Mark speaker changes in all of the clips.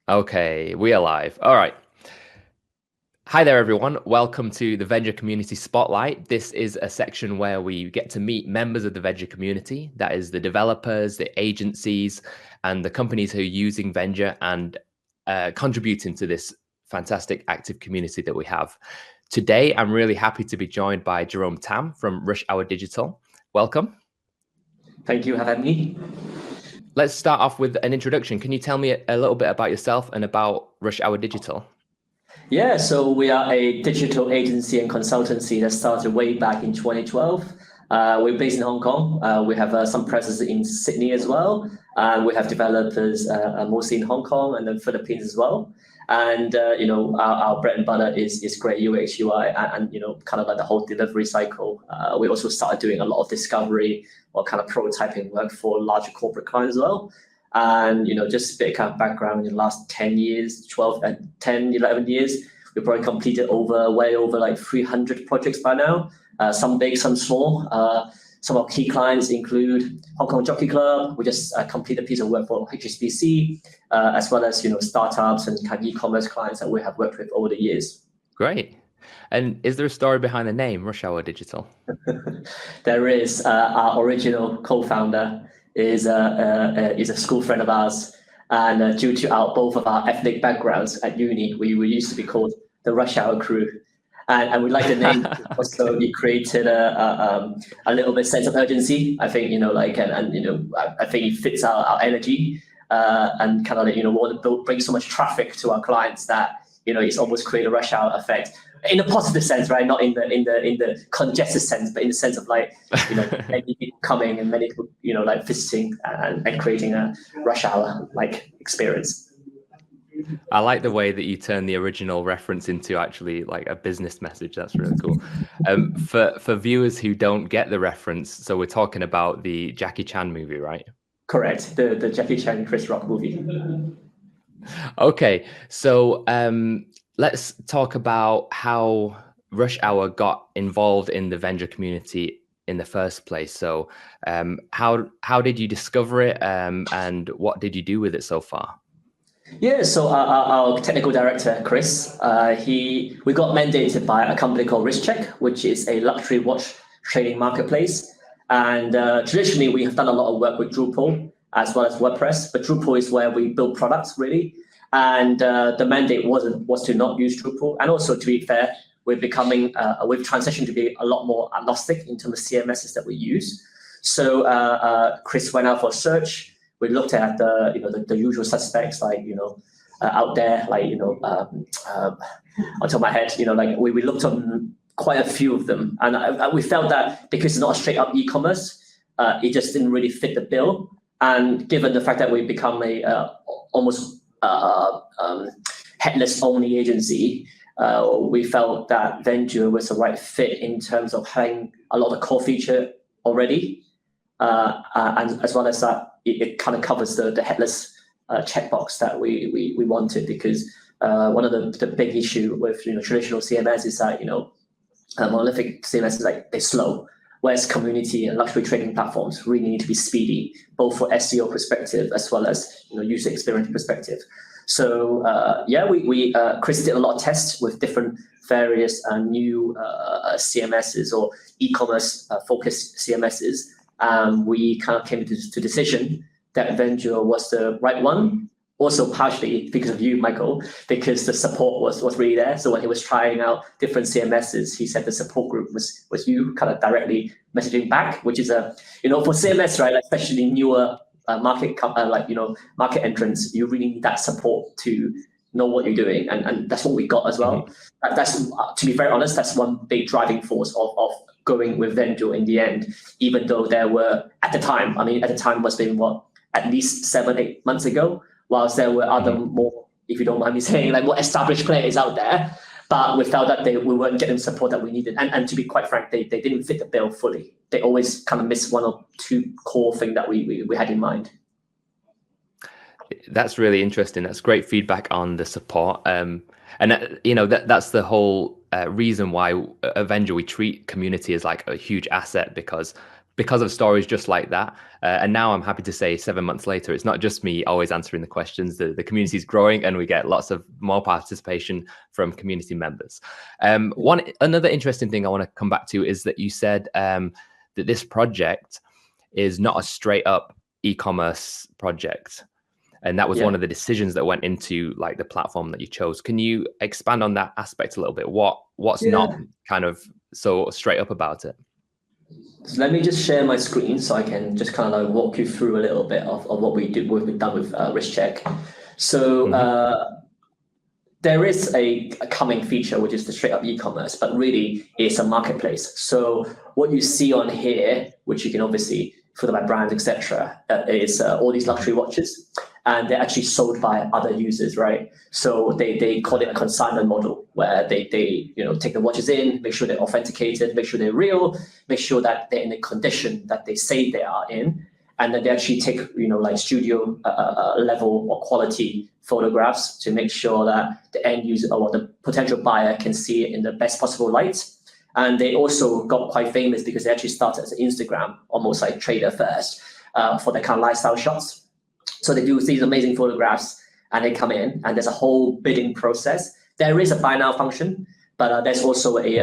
Speaker 1: Okay, we are live. All right. Hi there, everyone. Welcome to the Vendure Community Spotlight. This is a section where we get to meet members of the Vendure community. That is the developers, the agencies, and the companies who are using Vendure and contributing to this fantastic active community that we have. Today, I'm really happy to be joined by Jerome Tam from Rush Hour Digital. Welcome.
Speaker 2: Thank you for having me.
Speaker 1: Let's start off with an introduction. Can you tell me a little bit about yourself and about Rush Hour Digital?
Speaker 2: Yeah, so we are a digital agency and consultancy that started way back in 2012. We're based in Hong Kong. We have some presence in Sydney as well. We have developers mostly in Hong Kong and the Philippines as well. And our bread and butter is great UX UI and kind of like the whole delivery cycle. We also started doing a lot of discovery or kind of prototyping work for larger corporate clients as well. And just a bit of kind of background in the last 10 years, 12 and 10, 11 years, we've probably completed way over like 300 projects by now. Some big, some small. Some of our key clients include Hong Kong Jockey Club. We just completed a piece of work for HSBC, as well as startups and kind of e-commerce clients that we have worked with over the years.
Speaker 1: Great. And is there a story behind the name Rush Hour Digital?
Speaker 2: There is. Our original co-founder is a school friend of ours, and due to both of our ethnic backgrounds at uni, we used to be called the Rush Hour Crew. And we like the name. Also, it created a little bit sense of urgency. I think I think it fits our energy, and kind of want to bring so much traffic to our clients that it's almost create a rush hour effect in a positive sense, right? Not in the congested sense, but in the sense of many people coming and many people visiting and creating a rush hour experience.
Speaker 1: I like the way that you turn the original reference into actually like a business message. That's really cool. For viewers who don't get the reference, so we're talking about the Jackie Chan movie, right?
Speaker 2: Correct. The Jackie Chan Chris Rock movie.
Speaker 1: Okay, so let's talk about how Rush Hour got involved in the Vendure community in the first place. So how did you discover it, and what did you do with it so far?
Speaker 2: Yeah, so our technical director, Chris, we got mandated by a company called WristCheck, which is a luxury watch trading marketplace. And traditionally, we have done a lot of work with Drupal as well as WordPress, but Drupal is where we build products, really. And the mandate was to not use Drupal. And also, to be fair, we've transitioned to be a lot more agnostic in terms of CMSs that we use. So Chris went out for a search. We looked at the usual suspects out there, on top of my head, we looked on quite a few of them, and we felt that because it's not a straight up e-commerce, it just didn't really fit the bill. And given the fact that we become a almost headless only agency, we felt that Vendure was the right fit in terms of having a lot of core feature already, and as well as that. It kind of covers the headless checkbox that we wanted, because one of the big issue with traditional CMS is that monolithic CMS is they're slow, whereas community and luxury trading platforms really need to be speedy, both for SEO perspective as well as user experience perspective. So Chris did a lot of tests with different various new CMSs or e-commerce focused CMSs. We kind of came to decision that Vendure was the right one. Also partially because of you, Michael, because the support was really there. So when he was trying out different CMSs, he said the support group was you kind of directly messaging back, which is for CMS, right? Especially newer market entrants, you really need that support to know what you're doing, and that's what we got as well. Mm-hmm. That's to be very honest, that's one big driving force of going with Vendure in the end, even though there were at the time must have been at least 7-8 months ago, whilst there were other more, if you don't mind me saying, more established players out there, but we felt that we weren't getting support that we needed, and to be quite frank, they didn't fit the bill fully. They always kind of missed one or two core things that we had in mind.
Speaker 1: That's really interesting. That's great feedback on the support. And that's the whole reason why at Vendure we treat community as like a huge asset, because because of stories just like that. And now I'm happy to say 7 months later, it's not just me always answering the questions. The community is growing and we get lots of more participation from community members. Another interesting thing I want to come back to is that you said that this project is not a straight up e-commerce project. And that was one of the decisions that went into like the platform that you chose. Can you expand on that aspect a little bit? What's not kind of so straight up about it?
Speaker 2: So let me just share my screen so I can just kind of like walk you through a little bit of what we've done with Risk Check. So there is a coming feature, which is the straight up e-commerce, but really it's a marketplace. So what you see on here, which you can obviously filter by brands, etc., is all these luxury watches, and they're actually sold by other users, right? So they call it a consignment model, where they take the watches in, make sure they're authenticated, make sure they're real, make sure that they're in the condition that they say they are in, and then they actually take like studio level or quality photographs to make sure that the end user or the potential buyer can see it in the best possible light. And they also got quite famous because they actually started as an Instagram, almost like trader first, for their kind of lifestyle shots. So they do these amazing photographs and they come in and there's a whole bidding process. There is a buy now function, but there's also a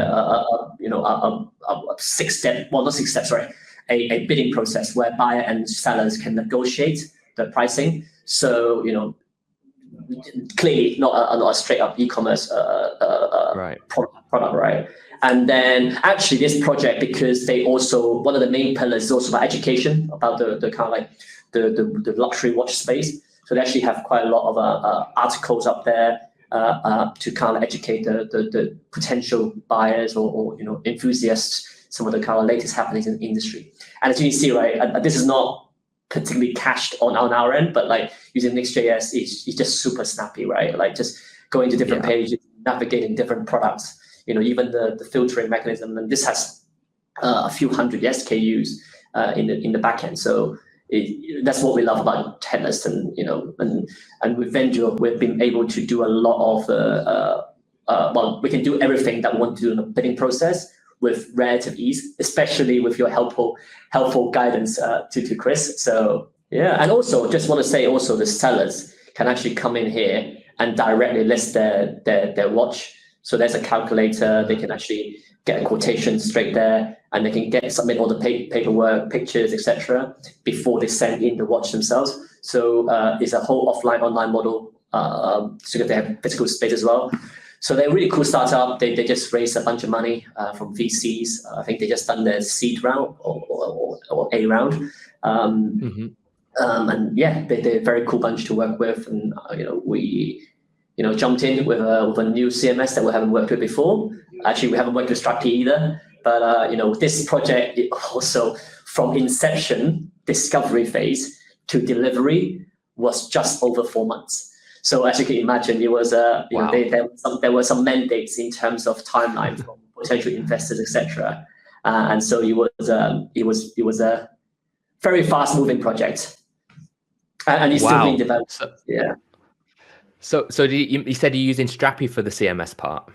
Speaker 2: 6-step, well, not 6 steps, sorry, a bidding process where buyer and sellers can negotiate the pricing. So, clearly not a straight up e-commerce product, right? And then actually this project, because they also, one of the main pillars is also about education, about the kind of like the luxury watch space. So they actually have quite a lot of articles up there to kind of educate the potential buyers or enthusiasts, some of the kind of latest happenings in the industry. And as you can see, right, this is not particularly cached on our end, but like using Next.js is just super snappy, right? Like just going to different pages, navigating different products, even the filtering mechanism. And this has a few hundred SKUs in the backend. So that's what we love about Headless, and with Vendure, we've been able to do a lot of we can do everything that we want to do in the bidding process with relative ease, especially with your helpful guidance to Chris. So and also just want to say also the sellers can actually come in here and directly list their watch. So there's a calculator, they can actually get a quotation straight there, and they can submit all the paperwork, pictures, etc., before they send in the watch themselves. So it's a whole offline online model, so they have physical space as well. So they're a really cool startup. They just raised a bunch of money from VCs. I think they just done their seed round or A round. And they're a very cool bunch to work with. And we jumped in with a new CMS that we haven't worked with before. Actually, we haven't worked with Strapi either. But this project, it also from inception, discovery phase to delivery was just over 4 months. So as you can imagine, it was there were some mandates in terms of timeline from potential investors, etc. And so it was a very fast moving project, and it's still being developed.
Speaker 1: So you said you're using Strapi for the CMS part.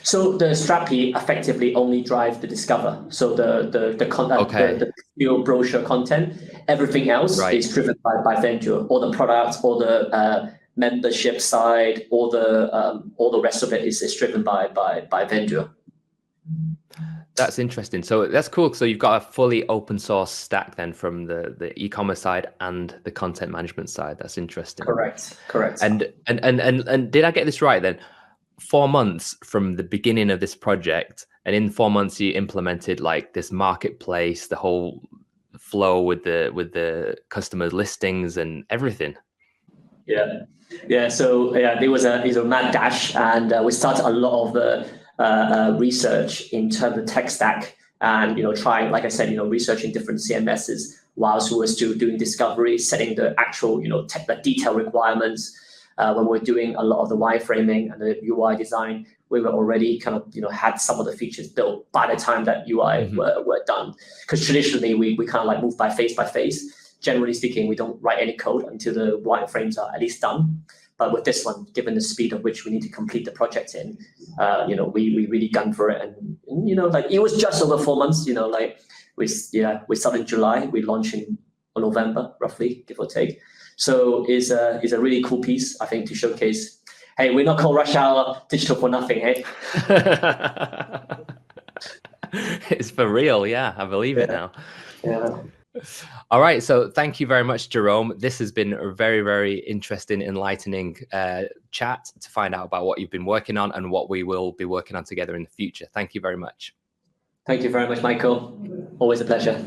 Speaker 2: So the Strapi effectively only drive the discover. So the pure brochure content, everything else is driven by Vendure. All the products, all the membership side, all the rest of it is driven by Vendure.
Speaker 1: That's interesting. So that's cool. So you've got a fully open source stack then from the e-commerce side and the content management side. That's interesting.
Speaker 2: Correct.
Speaker 1: And did I get this right then? 4 months from the beginning of this project, and in 4 months you implemented like this marketplace, the whole flow with the customers' listings and everything.
Speaker 2: So it was a mad dash, and we started a lot of the research in terms of tech stack, and trying, like I said, researching different CMSs whilst we were still doing discovery, setting the actual the detail requirements. When we're doing a lot of the wireframing and the UI design, we were already kind of had some of the features built by the time that UI were done. Because traditionally we kind of like move by phase. Generally speaking, we don't write any code until the wireframes are at least done. But with this one, given the speed of which we need to complete the project in, we really gunned for it, and like it was just over 4 months. we started in July. We launched in November, roughly, give or take. So it's a really cool piece, I think, to showcase. Hey, we're not called Rush Hour Digital for nothing, hey?
Speaker 1: It's for real, yeah. I believe it now.
Speaker 2: Yeah.
Speaker 1: All right, so thank you very much, Jerome. This has been a very, very interesting, enlightening chat to find out about what you've been working on and what we will be working on together in the future. Thank you very much.
Speaker 2: Thank you very much, Michael. Always a pleasure.